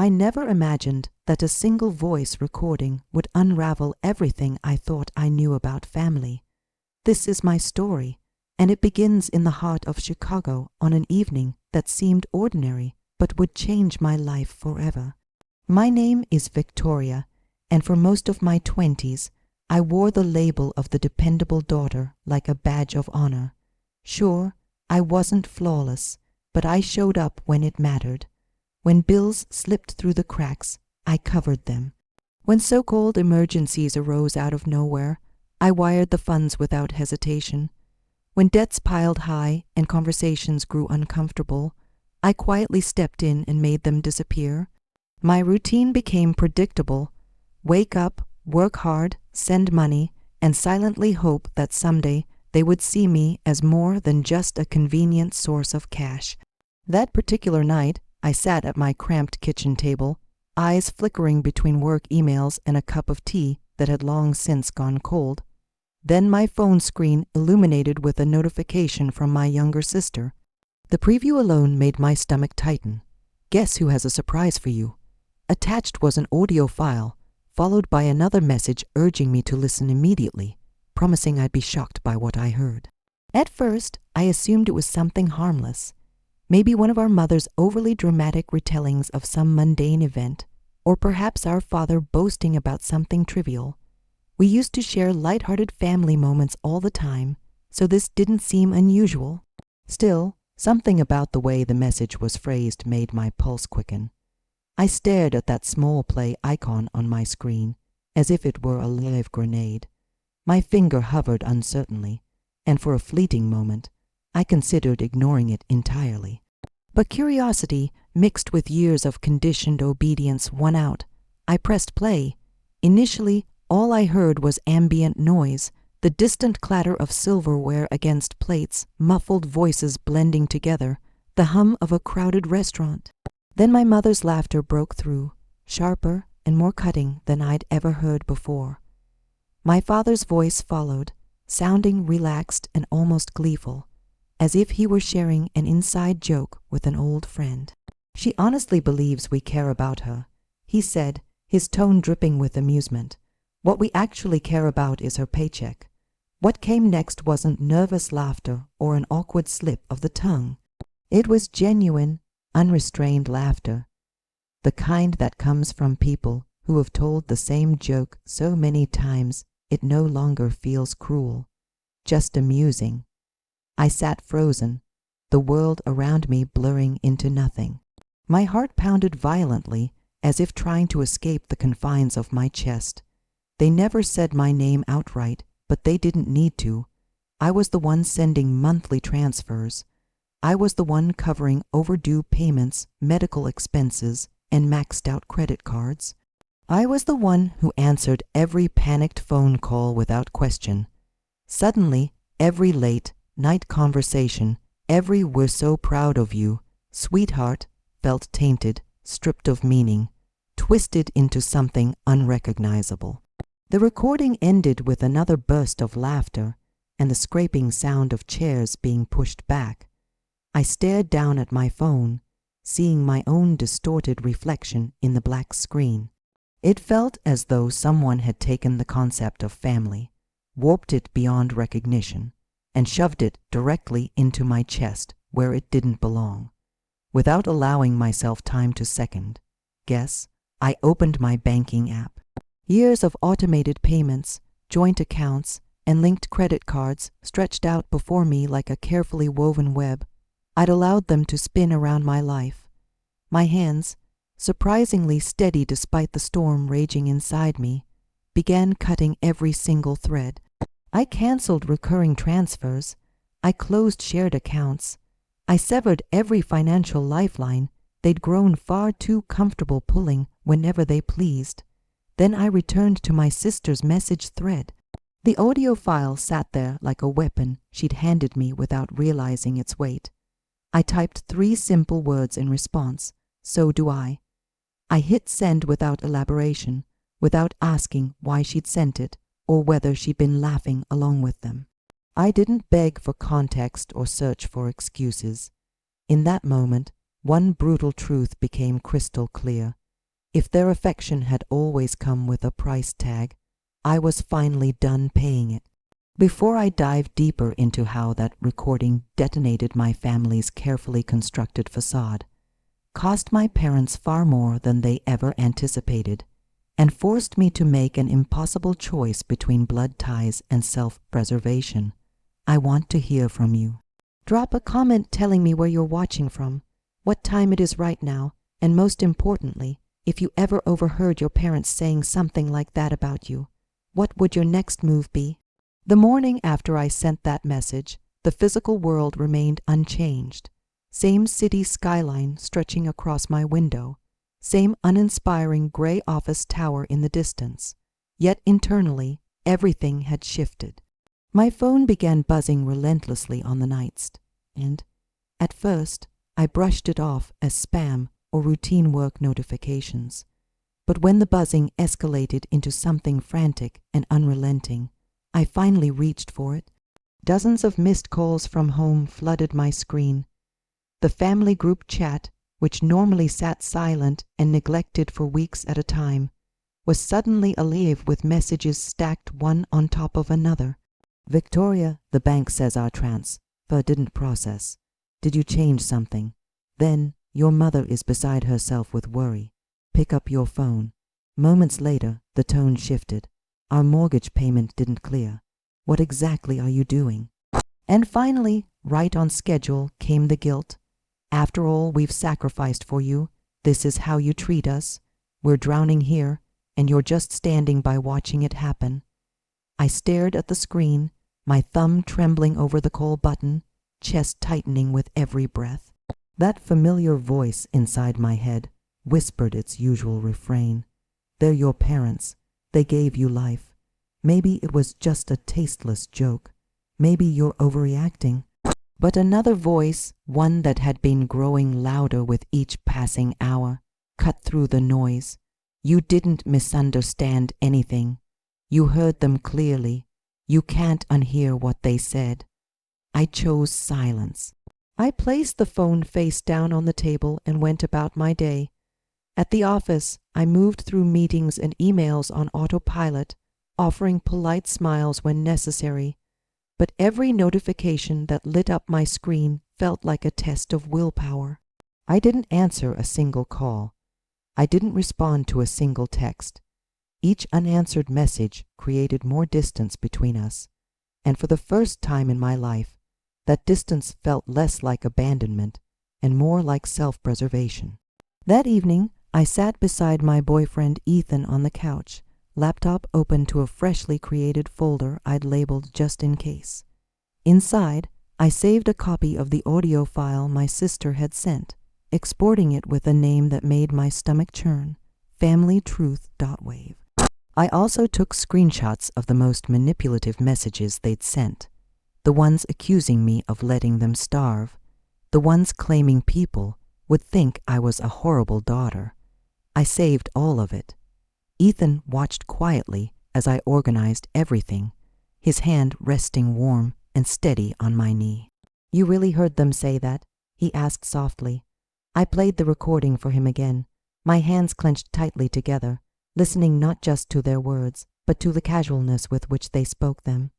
I never imagined that a single voice recording would unravel everything I thought I knew about family. This is my story, and it begins in the heart of Chicago on an evening that seemed ordinary but would change my life forever. My name is Victoria, and for most of my 20s, I wore the label of the dependable daughter like a badge of honor. Sure, I wasn't flawless, but I showed up when it mattered. When bills slipped through the cracks, I covered them. When so-called emergencies arose out of nowhere, I wired the funds without hesitation. When debts piled high and conversations grew uncomfortable, I quietly stepped in and made them disappear. My routine became predictable. Wake up, work hard, send money, and silently hope that someday they would see me as more than just a convenient source of cash. That particular night, I sat at my cramped kitchen table, eyes flickering between work emails and a cup of tea that had long since gone cold. Then my phone screen illuminated with a notification from my younger sister. The preview alone made my stomach tighten. Guess who has a surprise for you? Attached was an audio file, followed by another message urging me to listen immediately, promising I'd be shocked by what I heard. At first, I assumed it was something harmless. Maybe one of our mother's overly dramatic retellings of some mundane event, or perhaps our father boasting about something trivial. We used to share light-hearted family moments all the time, so this didn't seem unusual. Still, something about the way the message was phrased made my pulse quicken. I stared at that small play icon on my screen, as if it were a live grenade. My finger hovered uncertainly, and for a fleeting moment, I considered ignoring it entirely. But curiosity, mixed with years of conditioned obedience, won out. I pressed play. Initially, all I heard was ambient noise, the distant clatter of silverware against plates, muffled voices blending together, the hum of a crowded restaurant. Then my mother's laughter broke through, sharper and more cutting than I'd ever heard before. My father's voice followed, sounding relaxed and almost gleeful, as if he were sharing an inside joke with an old friend. "She honestly believes we care about her," he said, his tone dripping with amusement. "What we actually care about is her paycheck." What came next wasn't nervous laughter or an awkward slip of the tongue. It was genuine, unrestrained laughter, the kind that comes from people who have told the same joke so many times it no longer feels cruel, just amusing. I sat frozen, the world around me blurring into nothing. My heart pounded violently, as if trying to escape the confines of my chest. They never said my name outright, but they didn't need to. I was the one sending monthly transfers. I was the one covering overdue payments, medical expenses, and maxed out credit cards. I was the one who answered every panicked phone call without question. Suddenly, every late night conversation, every "we're so proud of you," sweetheart, felt tainted, stripped of meaning, twisted into something unrecognizable. The recording ended with another burst of laughter and the scraping sound of chairs being pushed back. I stared down at my phone, seeing my own distorted reflection in the black screen. It felt as though someone had taken the concept of family, warped it beyond recognition, and shoved it directly into my chest where it didn't belong. Without allowing myself time to second guess, I opened my banking app. Years of automated payments, joint accounts, and linked credit cards stretched out before me like a carefully woven web. I'd allowed them to spin around my life. My hands, surprisingly steady despite the storm raging inside me, began cutting every single thread. I canceled recurring transfers. I closed shared accounts. I severed every financial lifeline they'd grown far too comfortable pulling whenever they pleased. Then I returned to my sister's message thread. The audio file sat there like a weapon she'd handed me without realizing its weight. I typed 3 simple words in response: "So do I." I hit send without elaboration, without asking why she'd sent it or whether she'd been laughing along with them. I didn't beg for context or search for excuses. In that moment, one brutal truth became crystal clear. If their affection had always come with a price tag, I was finally done paying it. Before I dive deeper into how that recording detonated my family's carefully constructed facade, cost my parents far more than they ever anticipated, and forced me to make an impossible choice between blood ties and self-preservation, I want to hear from you. Drop a comment telling me where you're watching from, what time it is right now, and most importantly, if you ever overheard your parents saying something like that about you, what would your next move be? The morning after I sent that message, the physical world remained unchanged. Same city skyline stretching across my window, same uninspiring gray office tower in the distance. Yet internally, everything had shifted. My phone began buzzing relentlessly on the nights, and, at first, I brushed it off as spam or routine work notifications. But when the buzzing escalated into something frantic and unrelenting, I finally reached for it. Dozens of missed calls from home flooded my screen. The family group chat, which normally sat silent and neglected for weeks at a time, was suddenly alive with messages stacked one on top of another. Victoria, the bank says our transfer didn't process. Did you change something? Then your mother is beside herself with worry. Pick up your phone. Moments later, the tone shifted. Our mortgage payment didn't clear. What exactly are you doing? And finally, right on schedule, came the guilt. After all we've sacrificed for you, this is how you treat us. We're drowning here, and you're just standing by watching it happen. I stared at the screen, my thumb trembling over the call button, chest tightening with every breath. That familiar voice inside my head whispered its usual refrain. They're your parents. They gave you life. Maybe it was just a tasteless joke. Maybe you're overreacting. But another voice, one that had been growing louder with each passing hour, cut through the noise. You didn't misunderstand anything. You heard them clearly. You can't unhear what they said. I chose silence. I placed the phone face down on the table and went about my day. At the office, I moved through meetings and emails on autopilot, offering polite smiles when necessary. But every notification that lit up my screen felt like a test of willpower. I didn't answer a single call. I didn't respond to a single text. Each unanswered message created more distance between us, and for the first time in my life, that distance felt less like abandonment and more like self-preservation. That evening, I sat beside my boyfriend Ethan on the couch, laptop open to a freshly created folder I'd labeled just in case. Inside, I saved a copy of the audio file my sister had sent, exporting it with a name that made my stomach churn, familytruth.wave. I also took screenshots of the most manipulative messages they'd sent, the ones accusing me of letting them starve, the ones claiming people would think I was a horrible daughter. I saved all of it. Ethan watched quietly as I organized everything, his hand resting warm and steady on my knee. You really heard them say that? He asked softly. I played the recording for him again, my hands clenched tightly together, listening not just to their words, but to the casualness with which they spoke them.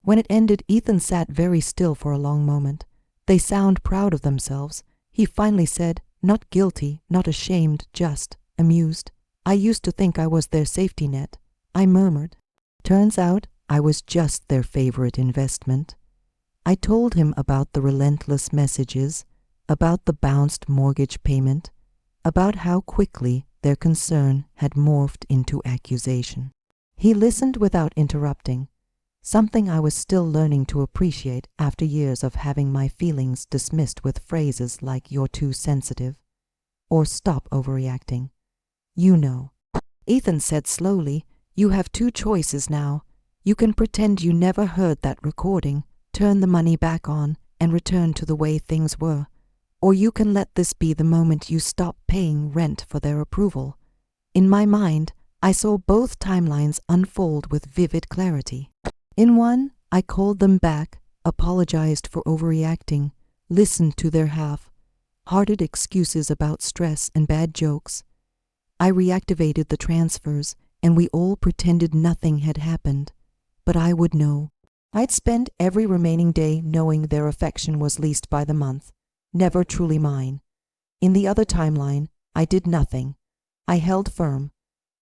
When it ended, Ethan sat very still for a long moment. They sound proud of themselves. He finally said, not guilty, not ashamed, just amused. I used to think I was their safety net. I murmured. Turns out I was just their favorite investment. I told him about the relentless messages, about the bounced mortgage payment, about how quickly their concern had morphed into accusation. He listened without interrupting, something I was still learning to appreciate after years of having my feelings dismissed with phrases like "you're too sensitive" or "stop overreacting." You know. Ethan said slowly, you have two choices now. You can pretend you never heard that recording, turn the money back on, and return to the way things were. Or you can let this be the moment you stop paying rent for their approval. In my mind, I saw both timelines unfold with vivid clarity. In one, I called them back, apologized for overreacting, listened to their half-hearted excuses about stress and bad jokes. I reactivated the transfers, and we all pretended nothing had happened. But I would know. I'd spend every remaining day knowing their affection was leased by the month, never truly mine. In the other timeline, I did nothing. I held firm.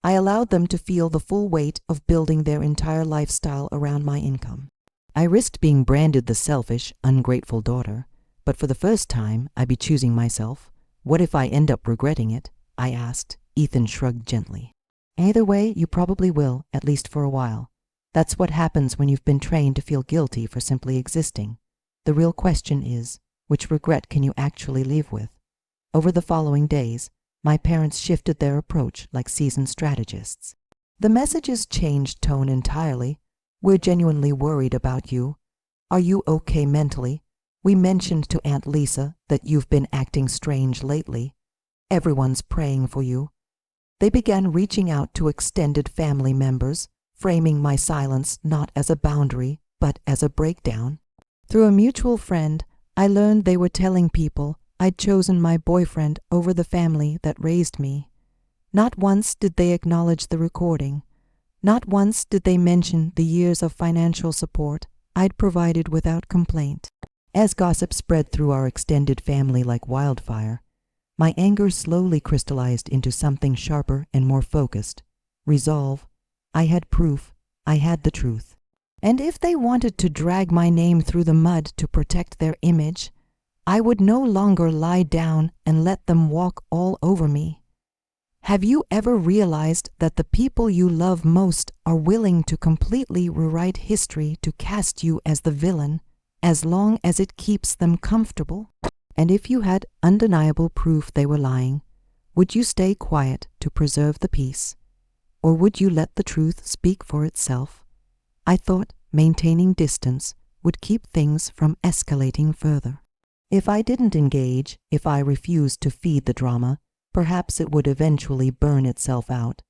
I allowed them to feel the full weight of building their entire lifestyle around my income. I risked being branded the selfish, ungrateful daughter, but for the first time I'd be choosing myself. What if I end up regretting it? I asked. Ethan shrugged gently. Either way, you probably will, at least for a while. That's what happens when you've been trained to feel guilty for simply existing. The real question is, which regret can you actually live with? Over the following days, my parents shifted their approach like seasoned strategists. The messages changed tone entirely. We're genuinely worried about you. Are you okay mentally? We mentioned to Aunt Lisa that you've been acting strange lately. Everyone's praying for you. They began reaching out to extended family members, framing my silence not as a boundary, but as a breakdown. Through a mutual friend, I learned they were telling people I'd chosen my boyfriend over the family that raised me. Not once did they acknowledge the recording. Not once did they mention the years of financial support I'd provided without complaint. As gossip spread through our extended family like wildfire, my anger slowly crystallized into something sharper and more focused. Resolve. I had proof. I had the truth. And if they wanted to drag my name through the mud to protect their image, I would no longer lie down and let them walk all over me. Have you ever realized that the people you love most are willing to completely rewrite history to cast you as the villain, as long as it keeps them comfortable? And if you had undeniable proof they were lying, would you stay quiet to preserve the peace? Or would you let the truth speak for itself? I thought maintaining distance would keep things from escalating further. If I didn't engage, if I refused to feed the drama, perhaps it would eventually burn itself out.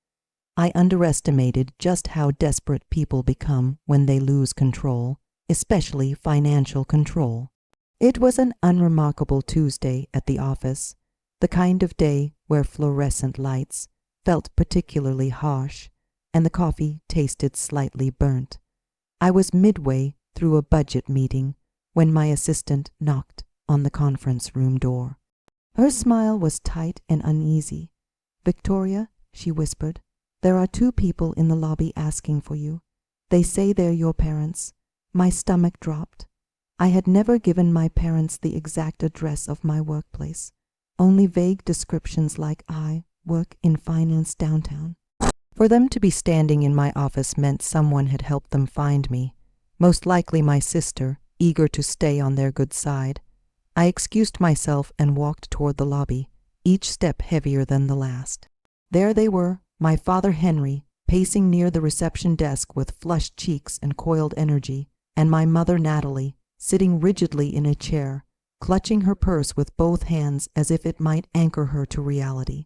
I underestimated just how desperate people become when they lose control, especially financial control. It was an unremarkable Tuesday at the office, the kind of day where fluorescent lights felt particularly harsh and the coffee tasted slightly burnt. I was midway through a budget meeting when my assistant knocked on the conference room door. Her smile was tight and uneasy. "Victoria," she whispered, "there are 2 people in the lobby asking for you. They say they're your parents." My stomach dropped. I had never given my parents the exact address of my workplace, only vague descriptions like I work in finance downtown. For them to be standing in my office meant someone had helped them find me, most likely my sister, eager to stay on their good side. I excused myself and walked toward the lobby, each step heavier than the last. There they were, my father Henry, pacing near the reception desk with flushed cheeks and coiled energy, and my mother Natalie, sitting rigidly in a chair, clutching her purse with both hands as if it might anchor her to reality.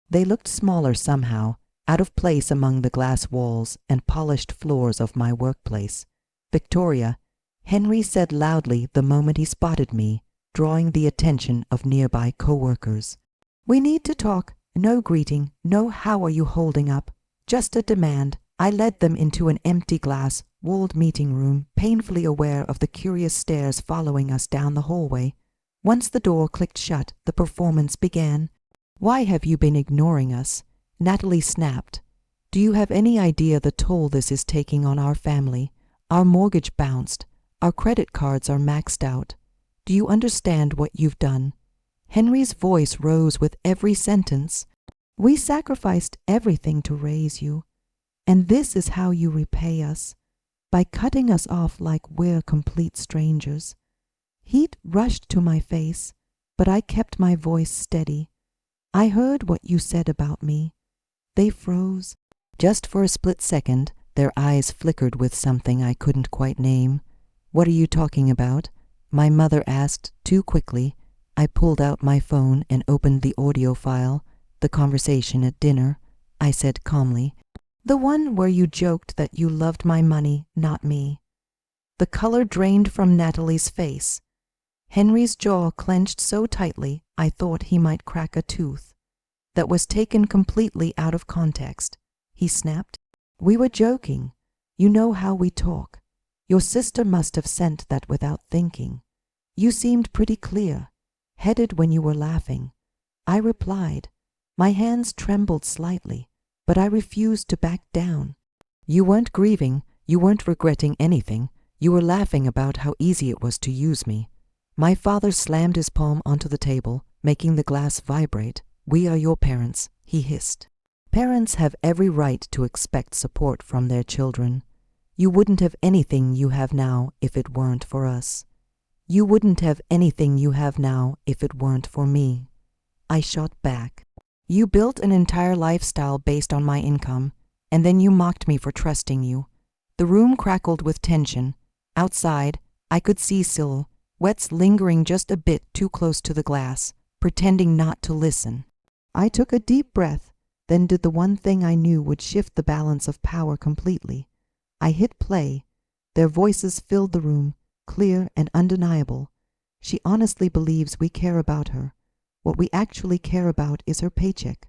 They looked smaller somehow, out of place among the glass walls and polished floors of my workplace. "Victoria," Henry said loudly the moment he spotted me, drawing the attention of nearby co-workers. "We need to talk. No greeting, no how are you holding up, just a demand." I led them into an empty glass, walled meeting room, painfully aware of the curious stares following us down the hallway. Once the door clicked shut, the performance began. "Why have you been ignoring us?" Natalie snapped. "Do you have any idea the toll this is taking on our family? Our mortgage bounced. Our credit cards are maxed out. Do you understand what you've done?" Henry's voice rose with every sentence. "We sacrificed everything to raise you. And this is how you repay us, by cutting us off like we're complete strangers." Heat rushed to my face, but I kept my voice steady. "I heard what you said about me." They froze. Just for a split second, their eyes flickered with something I couldn't quite name. "What are you talking about?" my mother asked too quickly. I pulled out my phone and opened the audio file. "The conversation at dinner," I said calmly. "The one where you joked that you loved my money, not me." The color drained from Natalie's face. Henry's jaw clenched so tightly I thought he might crack a tooth. that was taken completely out of context. He snapped. We were joking. You know how we talk. Your sister must have sent that without thinking. You seemed pretty clear, headed when you were laughing. I replied. My hands trembled slightly, but I refused to back down. You weren't grieving, you weren't regretting anything. You were laughing about how easy it was to use me. My father slammed his palm onto the table, making the glass vibrate. We are your parents, he hissed. Parents have every right to expect support from their children. You wouldn't have anything you have now if it weren't for us. You wouldn't have anything you have now if it weren't for me. I shot back. You built an entire lifestyle based on my income, and then you mocked me for trusting you. The room crackled with tension. Outside, I could see silhouettes lingering just a bit too close to the glass, pretending not to listen. I took a deep breath, then did the one thing I knew would shift the balance of power completely. I hit play. Their voices filled the room, clear and undeniable. She honestly believes we care about her. What we actually care about is her paycheck.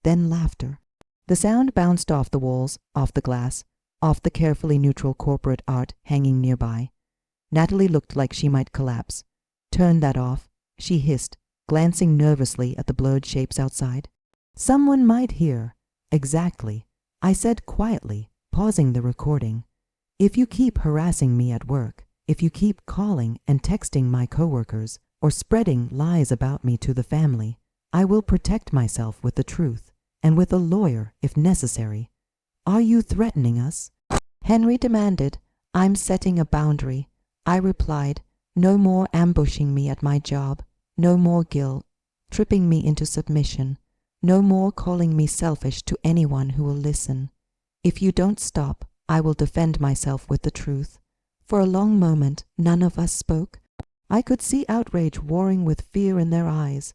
Then laughter. The sound bounced off the walls, off the glass, off the carefully neutral corporate art hanging nearby. Natalie looked like she might collapse. Turn that off, she hissed, glancing nervously at the blurred shapes outside. Someone might hear. Exactly. I said quietly, pausing the recording. If you keep harassing me at work, if you keep calling and texting my coworkers, or spreading lies about me to the family, I will protect myself with the truth, and with a lawyer if necessary. Are you threatening us? Henry demanded. I'm setting a boundary. I replied, no more ambushing me at my job, no more guilt, tripping me into submission, no more calling me selfish to anyone who will listen. If you don't stop, I will defend myself with the truth. For a long moment, none of us spoke. I could see outrage warring with fear in their eyes.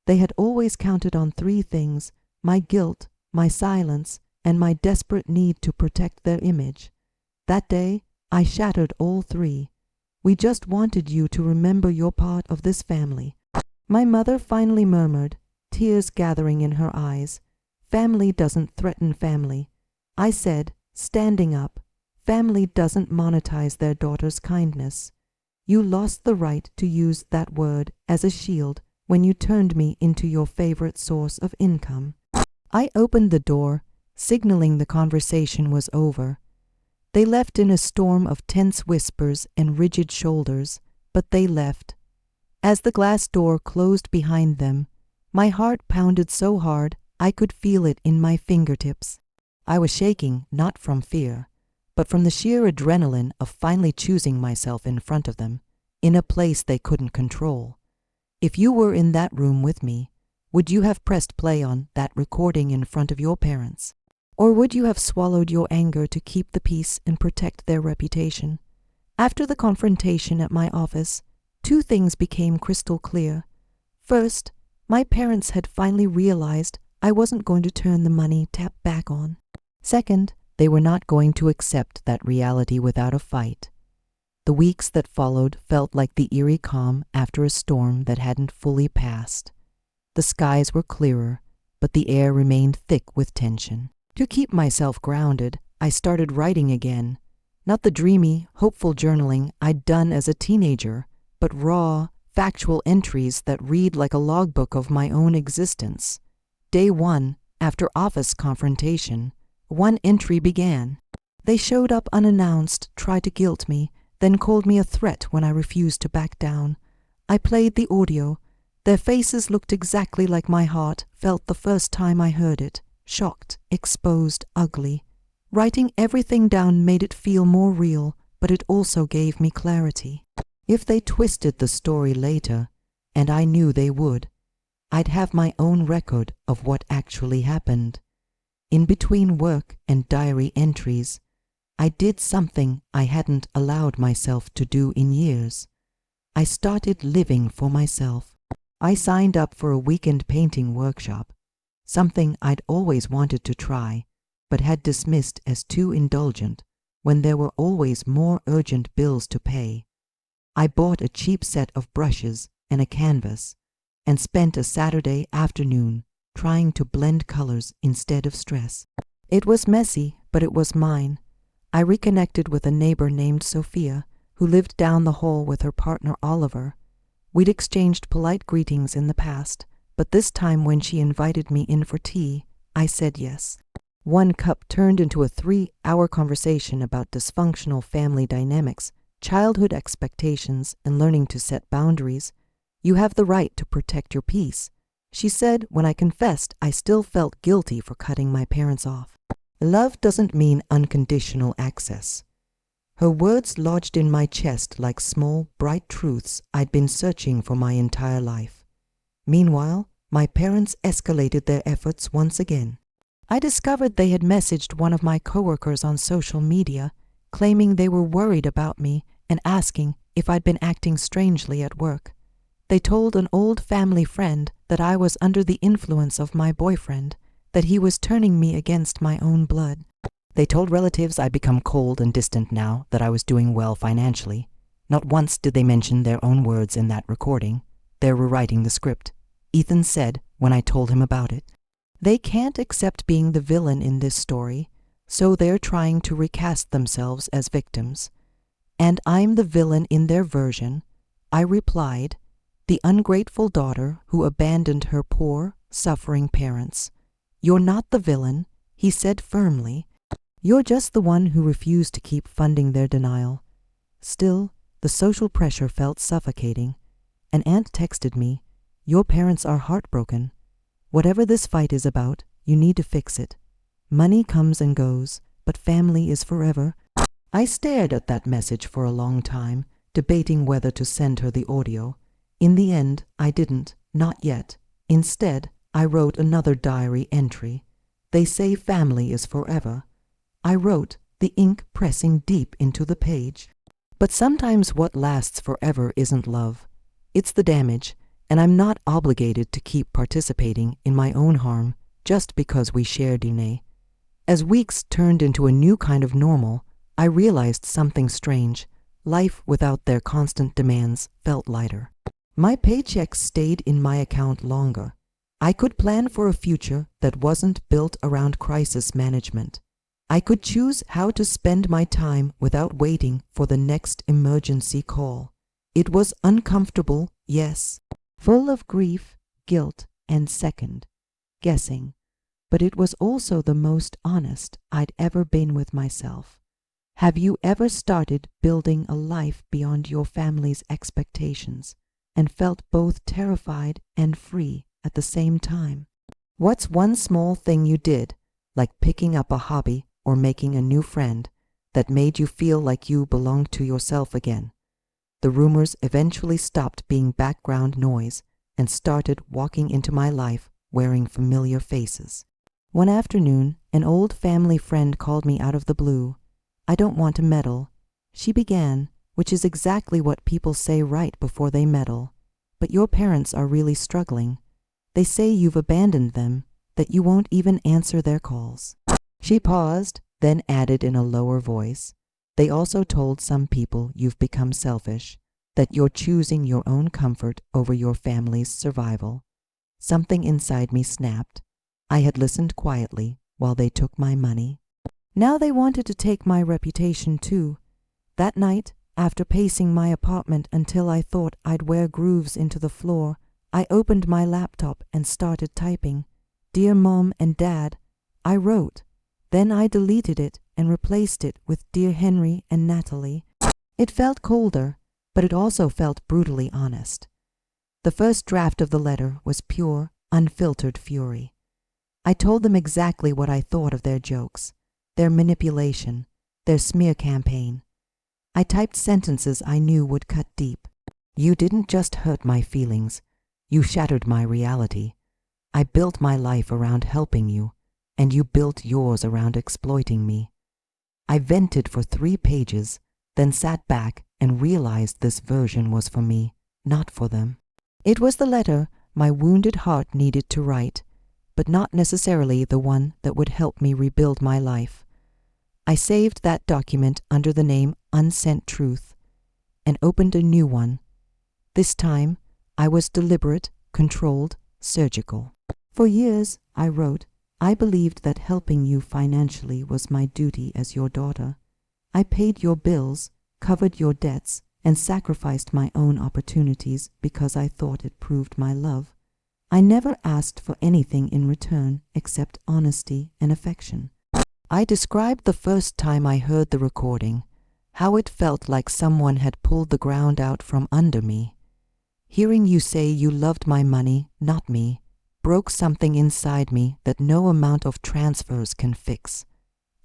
They had always counted on three things: my guilt, my silence, and my desperate need to protect their image. That day, I shattered all three. We just wanted you to remember you're part of this family. My mother finally murmured, tears gathering in her eyes. Family doesn't threaten family. I said, standing up, family doesn't monetize their daughter's kindness. You lost the right to use that word as a shield when you turned me into your favorite source of income. I opened the door, signaling the conversation was over. They left in a storm of tense whispers and rigid shoulders, but they left. As the glass door closed behind them, my heart pounded so hard I could feel it in my fingertips. I was shaking not from fear, but from the sheer adrenaline of finally choosing myself in front of them, in a place they couldn't control. If you were in that room with me, would you have pressed play on that recording in front of your parents? Or would you have swallowed your anger to keep the peace and protect their reputation? After the confrontation at my office, two things became crystal clear. First, my parents had finally realized I wasn't going to turn the money tap back on. Second, they were not going to accept that reality without a fight. The weeks that followed felt like the eerie calm after a storm that hadn't fully passed. The skies were clearer, but the air remained thick with tension. To keep myself grounded, I started writing again. Not the dreamy, hopeful journaling I'd done as a teenager, but raw, factual entries that read like a logbook of my own existence. Day one, after office confrontation, one entry began. They showed up unannounced, tried to guilt me, then called me a threat when I refused to back down. I played the audio. Their faces looked exactly like my heart felt the first time I heard it. Shocked, exposed, ugly. Writing everything down made it feel more real, but it also gave me clarity. If they twisted the story later, and I knew they would, I'd have my own record of what actually happened. In between work and diary entries, I did something I hadn't allowed myself to do in years. I started living for myself. I signed up for a weekend painting workshop, something I'd always wanted to try, but had dismissed as too indulgent when there were always more urgent bills to pay. I bought a cheap set of brushes and a canvas, and spent a Saturday afternoon trying to blend colors instead of stress. It was messy, but it was mine. I reconnected with a neighbor named Sophia, who lived down the hall with her partner Oliver. We'd exchanged polite greetings in the past, but this time when she invited me in for tea, I said yes. One cup turned into a 3-hour conversation about dysfunctional family dynamics, childhood expectations, and learning to set boundaries. You have the right to protect your peace, she said when I confessed I still felt guilty for cutting my parents off. Love doesn't mean unconditional access. Her words lodged in my chest like small, bright truths I'd been searching for my entire life. Meanwhile, my parents escalated their efforts once again. I discovered they had messaged one of my coworkers on social media, claiming they were worried about me and asking if I'd been acting strangely at work. They told an old family friend that I was under the influence of my boyfriend, that he was turning me against my own blood. They told relatives I'd become cold and distant now that I was doing well financially. Not once did they mention their own words in that recording. They were writing the script, Ethan said when I told him about it. They can't accept being the villain in this story, so they're trying to recast themselves as victims. And I'm the villain in their version, I replied, the ungrateful daughter who abandoned her poor, suffering parents. You're not the villain, he said firmly. You're just the one who refused to keep funding their denial. Still, the social pressure felt suffocating. An aunt texted me, your parents are heartbroken. Whatever this fight is about, you need to fix it. Money comes and goes, but family is forever. I stared at that message for a long time, debating whether to send her the audio. In the end, I didn't, not yet. Instead, I wrote another diary entry. They say family is forever. I wrote, the ink pressing deep into the page. But sometimes what lasts forever isn't love. It's the damage, and I'm not obligated to keep participating in my own harm just because we share DNA. As weeks turned into a new kind of normal, I realized something strange. Life without their constant demands felt lighter. My paychecks stayed in my account longer. I could plan for a future that wasn't built around crisis management. I could choose how to spend my time without waiting for the next emergency call. It was uncomfortable, yes, full of grief, guilt, and second guessing, but it was also the most honest I'd ever been with myself. Have you ever started building a life beyond your family's expectations and felt both terrified and free at the same time? What's one small thing you did, like picking up a hobby or making a new friend, that made you feel like you belonged to yourself again? The rumors eventually stopped being background noise and started walking into my life wearing familiar faces. One afternoon, an old family friend called me out of the blue. I don't want to meddle, she began, which is exactly what people say right before they meddle. But your parents are really struggling. They say you've abandoned them, that you won't even answer their calls. She paused, then added in a lower voice, they also told some people you've become selfish, that you're choosing your own comfort over your family's survival. Something inside me snapped. I had listened quietly while they took my money. Now they wanted to take my reputation too. That night, after pacing my apartment until I thought I'd wear grooves into the floor, I opened my laptop and started typing. Dear Mom and Dad, I wrote. Then I deleted it and replaced it with Dear Henry and Natalie. It felt colder, but it also felt brutally honest. The first draft of the letter was pure, unfiltered fury. I told them exactly what I thought of their jokes, their manipulation, their smear campaign. I typed sentences I knew would cut deep. You didn't just hurt my feelings, you shattered my reality. I built my life around helping you, and you built yours around exploiting me. I vented for 3 pages, then sat back and realized this version was for me, not for them. It was the letter my wounded heart needed to write, but not necessarily the one that would help me rebuild my life. I saved that document under the name Unsent Truth and opened a new one. This time, I was deliberate, controlled, surgical. For years, I wrote, I believed that helping you financially was my duty as your daughter. I paid your bills, covered your debts, and sacrificed my own opportunities because I thought it proved my love. I never asked for anything in return except honesty and affection. I described the first time I heard the recording, how it felt like someone had pulled the ground out from under me. Hearing you say you loved my money, not me, broke something inside me that no amount of transfers can fix.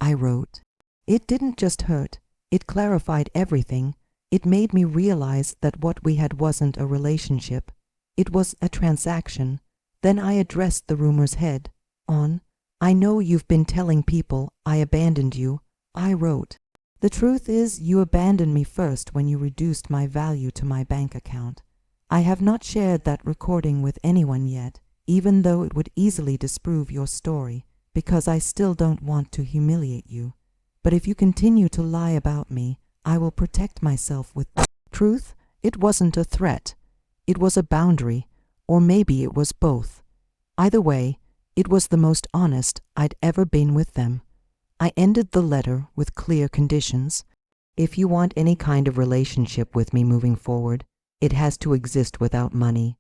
I wrote, it didn't just hurt, it clarified everything. It made me realize that what we had wasn't a relationship. It was a transaction. Then I addressed the rumors head on. I know you've been telling people I abandoned you. I wrote, the truth is you abandoned me first when you reduced my value to my bank account. I have not shared that recording with anyone yet, even though it would easily disprove your story, because I still don't want to humiliate you. But if you continue to lie about me, I will protect myself with truth. It wasn't a threat. It was a boundary, or maybe it was both. Either way, it was the most honest I'd ever been with them. I ended the letter with clear conditions. If you want any kind of relationship with me moving forward, it has to exist without money.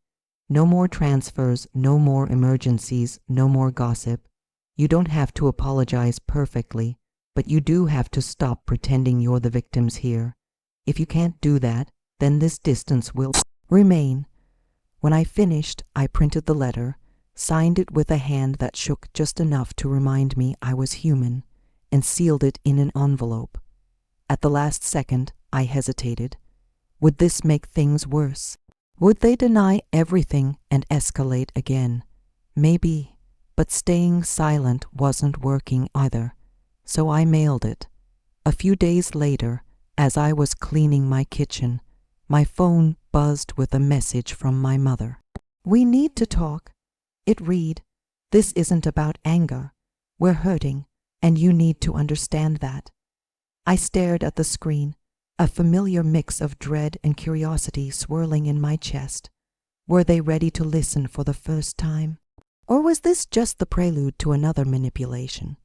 No more transfers, no more emergencies, no more gossip. You don't have to apologize perfectly, but you do have to stop pretending you're the victims here. If you can't do that, then this distance will remain. When I finished, I printed the letter, signed it with a hand that shook just enough to remind me I was human, and sealed it in an envelope. At the last second, I hesitated. Would this make things worse? Would they deny everything and escalate again? Maybe, but staying silent wasn't working either. So I mailed it. A few days later, as I was cleaning my kitchen, my phone buzzed with a message from my mother. We need to talk. It read, this isn't about anger. We're hurting, and you need to understand that. I stared at the screen, a familiar mix of dread and curiosity swirling in my chest. Were they ready to listen for the first time? Or was this just the prelude to another manipulation?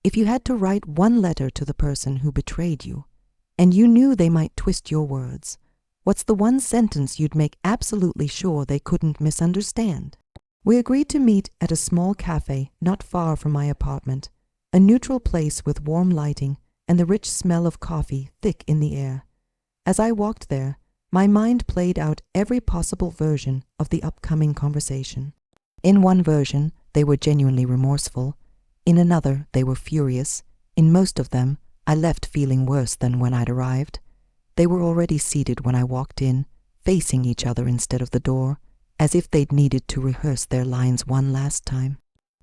If you had to write one letter to the person who betrayed you, and you knew they might twist your words, what's the one sentence you'd make absolutely sure they couldn't misunderstand? We agreed to meet at a small cafe not far from my apartment, a neutral place with warm lighting and the rich smell of coffee thick in the air. As I walked there, my mind played out every possible version of the upcoming conversation. In one version, they were genuinely remorseful. In another, they were furious. In most of them, I left feeling worse than when I'd arrived. They were already seated when I walked in, facing each other instead of the door, as if they'd needed to rehearse their lines one last time.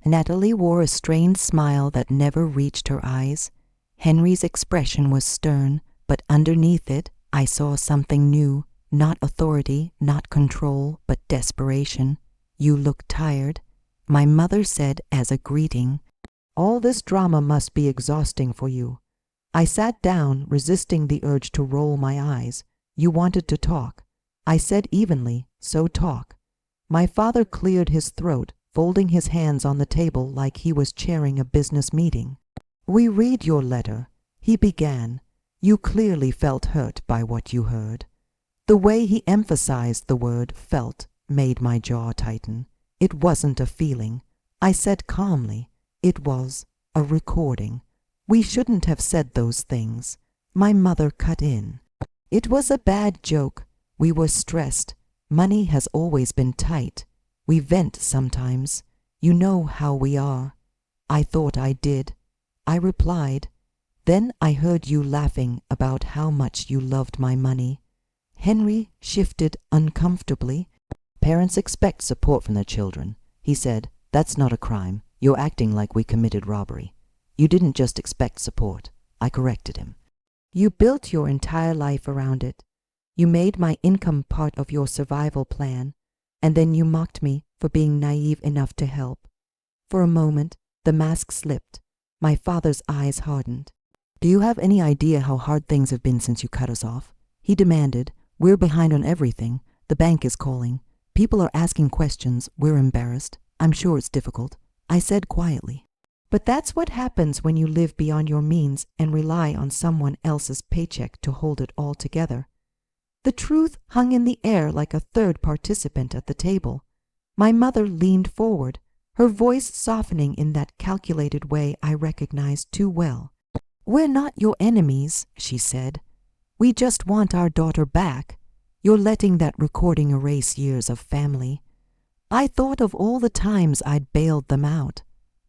Natalie wore a strained smile that never reached her eyes. Henry's expression was stern, but underneath it, I saw something new, not authority, not control, but desperation. You look tired. My mother said as a greeting, all this drama must be exhausting for you. I sat down, resisting the urge to roll my eyes. You wanted to talk. I said evenly, so talk. My father cleared his throat, folding his hands on the table like he was chairing a business meeting. We read your letter, he began. You clearly felt hurt by what you heard. The way he emphasized the word felt made my jaw tighten. It wasn't a feeling. I said calmly, it was a recording. We shouldn't have said those things. My mother cut in. It was a bad joke. We were stressed. Money has always been tight. We vent sometimes. You know how we are. I thought I did. I replied. Then I heard you laughing about how much you loved my money. Henry shifted uncomfortably. Parents expect support from their children. He said, that's not a crime. You're acting like we committed robbery. You didn't just expect support. I corrected him. You built your entire life around it. You made my income part of your survival plan, and then you mocked me for being naive enough to help. For a moment, the mask slipped. My father's eyes hardened. Do you have any idea how hard things have been since you cut us off? He demanded. We're behind on everything. The bank is calling. People are asking questions. We're embarrassed. I'm sure it's difficult, I said quietly. But that's what happens when you live beyond your means and rely on someone else's paycheck to hold it all together. The truth hung in the air like a third participant at the table. My mother leaned forward, her voice softening in that calculated way I recognized too well. "We're not your enemies," she said. "We just want our daughter back. You're letting that recording erase years of family." I thought of all the times I'd bailed them out,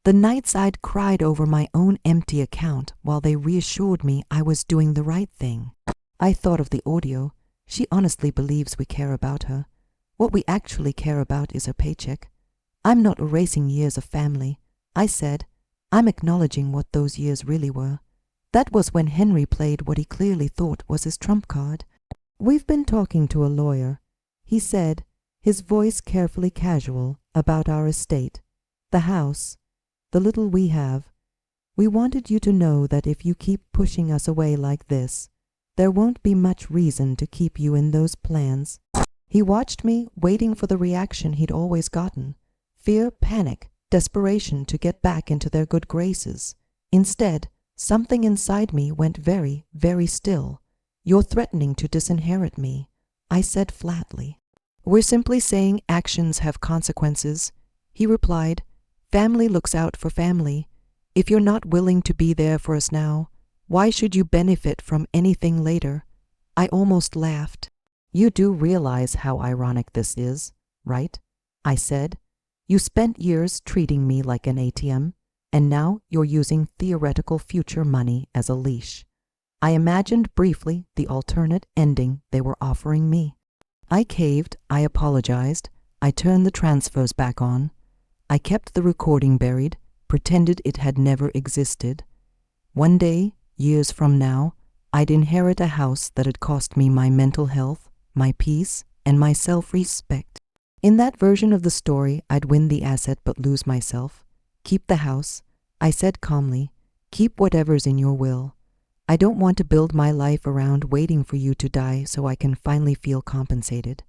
the nights I'd cried over my own empty account while they reassured me I was doing the right thing. I thought of the audio. She honestly believes we care about her. What we actually care about is her paycheck. "I'm not erasing years of family," I said. "I'm acknowledging what those years really were." That was when Henry played what he clearly thought was his trump card. "We've been talking to a lawyer," he said, his voice carefully casual, "about our estate, the house, the little we have. We wanted you to know that if you keep pushing us away like this, there won't be much reason to keep you in those plans." He watched me, waiting for the reaction he'd always gotten. Fear, panic, desperation to get back into their good graces. Instead, something inside me went very, very still. "You're threatening to disinherit me," I said flatly. "We're simply saying actions have consequences," he replied. "Family looks out for family. If you're not willing to be there for us now, why should you benefit from anything later?" I almost laughed. "You do realize how ironic this is, right?" I said. "You spent years treating me like an ATM, and now you're using theoretical future money as a leash." I imagined briefly the alternate ending they were offering me. I caved, I apologized, I turned the transfers back on. I kept the recording buried, pretended it had never existed. One day, years from now, I'd inherit a house that had cost me my mental health, my peace, and my self-respect. In that version of the story, I'd win the asset but lose myself. "Keep the house," I said calmly. "Keep whatever's in your will. I don't want to build my life around waiting for you to die so I can finally feel compensated."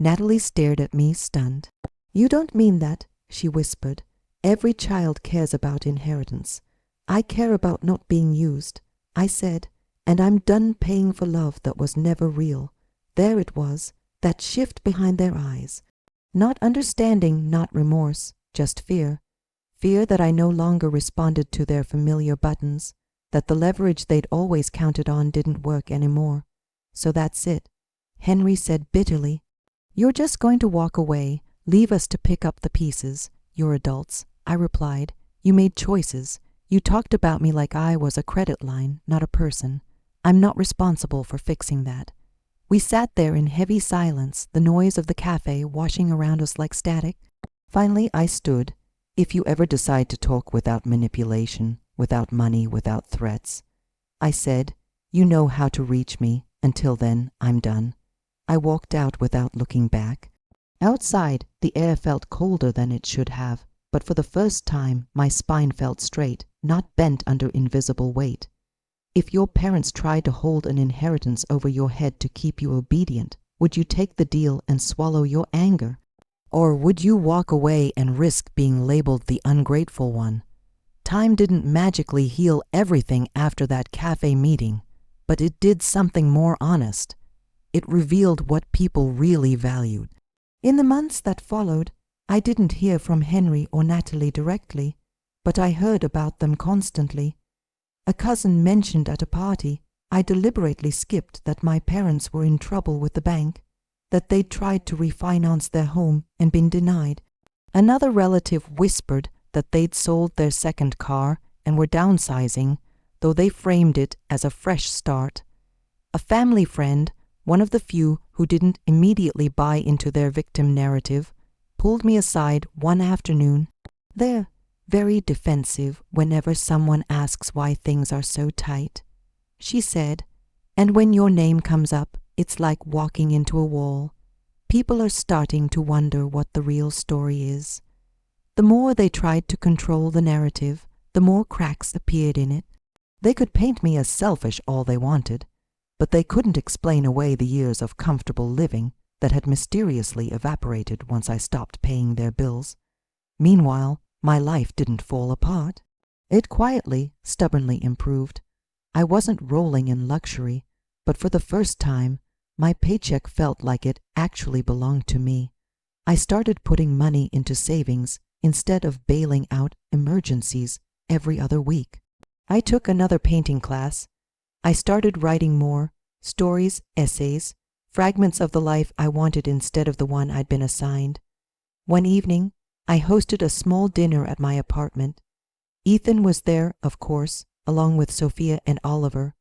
Natalie stared at me, stunned. "You don't mean that," she whispered. "Every child cares about inheritance." "I care about not being used," I said, "and I'm done paying for love that was never real." There it was, that shift behind their eyes. Not understanding, not remorse, just fear. Fear that I no longer responded to their familiar buttons, that the leverage they'd always counted on didn't work anymore. "So that's it," Henry said bitterly. "You're just going to walk away, leave us to pick up the pieces. You're adults," I replied. "You made choices. You talked about me like I was a credit line, not a person. I'm not responsible for fixing that." We sat there in heavy silence, the noise of the cafe washing around us like static. Finally, I stood. "If you ever decide to talk without manipulation, without money, without threats," I said, "you know how to reach me. Until then, I'm done." I walked out without looking back. Outside, the air felt colder than it should have, but for the first time, my spine felt straight, not bent under invisible weight. If your parents tried to hold an inheritance over your head to keep you obedient, would you take the deal and swallow your anger? Or would you walk away and risk being labeled the ungrateful one? Time didn't magically heal everything after that cafe meeting, but it did something more honest. It revealed what people really valued. In the months that followed, I didn't hear from Henry or Natalie directly, but I heard about them constantly. A cousin mentioned at a party I deliberately skipped that my parents were in trouble with the bank, that they'd tried to refinance their home and been denied. Another relative whispered that they'd sold their second car and were downsizing, though they framed it as a fresh start. A family friend, one of the few who didn't immediately buy into their victim narrative, pulled me aside one afternoon. "They're very defensive whenever someone asks why things are so tight," she said, "and when your name comes up, it's like walking into a wall. People are starting to wonder what the real story is." The more they tried to control the narrative, the more cracks appeared in it. They could paint me as selfish all they wanted, but they couldn't explain away the years of comfortable living that had mysteriously evaporated once I stopped paying their bills. Meanwhile, my life didn't fall apart. It quietly, stubbornly improved. I wasn't rolling in luxury, but for the first time, my paycheck felt like it actually belonged to me. I started putting money into savings instead of bailing out emergencies every other week. I took another painting class. I started writing more stories, essays, fragments of the life I wanted instead of the one I'd been assigned. One evening, I hosted a small dinner at my apartment. Ethan was there, of course, along with Sophia and Oliver,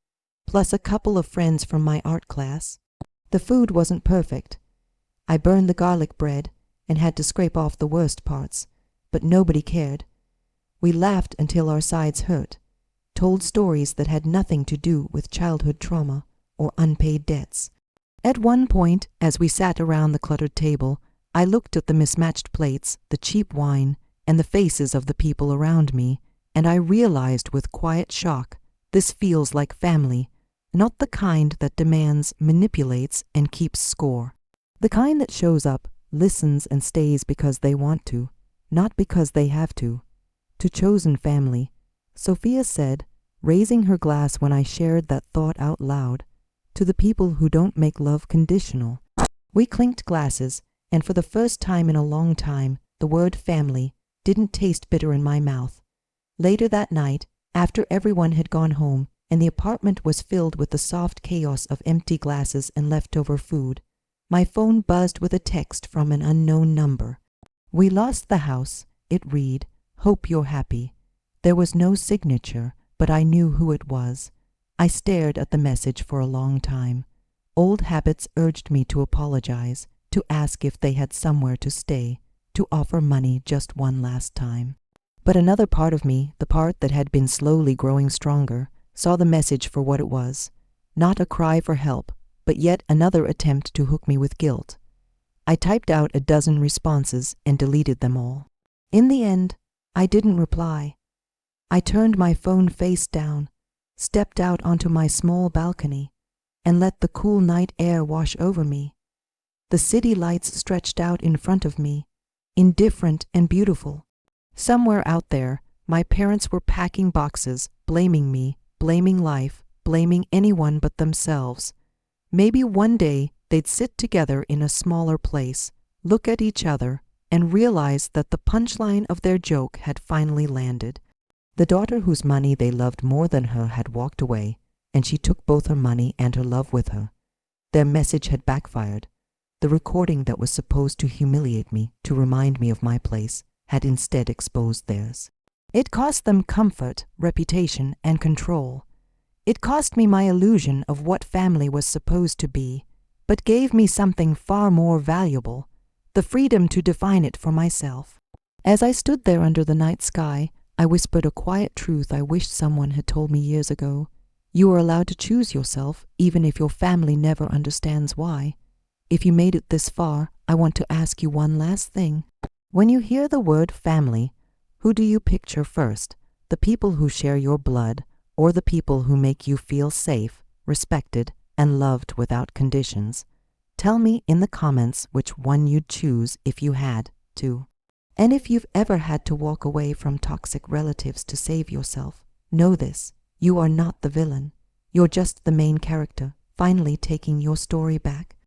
plus a couple of friends from my art class. The food wasn't perfect. I burned the garlic bread and had to scrape off the worst parts, but nobody cared. We laughed until our sides hurt, told stories that had nothing to do with childhood trauma or unpaid debts. At one point, as we sat around the cluttered table, I looked at the mismatched plates, the cheap wine, and the faces of the people around me, and I realized with quiet shock, this feels like family, not the kind that demands, manipulates, and keeps score. The kind that shows up, listens, and stays because they want to, not because they have to. To chosen family, Sophia said, raising her glass when I shared that thought out loud, to the people who don't make love conditional. We clinked glasses, and for the first time in a long time, the word family didn't taste bitter in my mouth. Later that night, after everyone had gone home and the apartment was filled with the soft chaos of empty glasses and leftover food, my phone buzzed with a text from an unknown number. "We lost the house," it read. "Hope you're happy." There was no signature, but I knew who it was. I stared at the message for a long time. Old habits urged me to apologize, to ask if they had somewhere to stay, to offer money just one last time. But another part of me, the part that had been slowly growing stronger, saw the message for what it was. Not a cry for help, but yet another attempt to hook me with guilt. I typed out a dozen responses and deleted them all. In the end, I didn't reply. I turned my phone face down, stepped out onto my small balcony, and let the cool night air wash over me. The city lights stretched out in front of me, indifferent and beautiful. Somewhere out there, my parents were packing boxes, blaming me, blaming life, blaming anyone but themselves. Maybe one day they'd sit together in a smaller place, look at each other, and realize that the punchline of their joke had finally landed. The daughter whose money they loved more than her had walked away, and she took both her money and her love with her. Their message had backfired. The recording that was supposed to humiliate me, to remind me of my place, had instead exposed theirs. It cost them comfort, reputation, and control. It cost me my illusion of what family was supposed to be, but gave me something far more valuable, the freedom to define it for myself. As I stood there under the night sky, I whispered a quiet truth I wished someone had told me years ago. You are allowed to choose yourself, even if your family never understands why. If you made it this far, I want to ask you one last thing. When you hear the word family, who do you picture first? The people who share your blood, or the people who make you feel safe, respected, and loved without conditions? Tell me in the comments which one you'd choose if you had to. And if you've ever had to walk away from toxic relatives to save yourself, know this: you are not the villain. You're just the main character, finally taking your story back.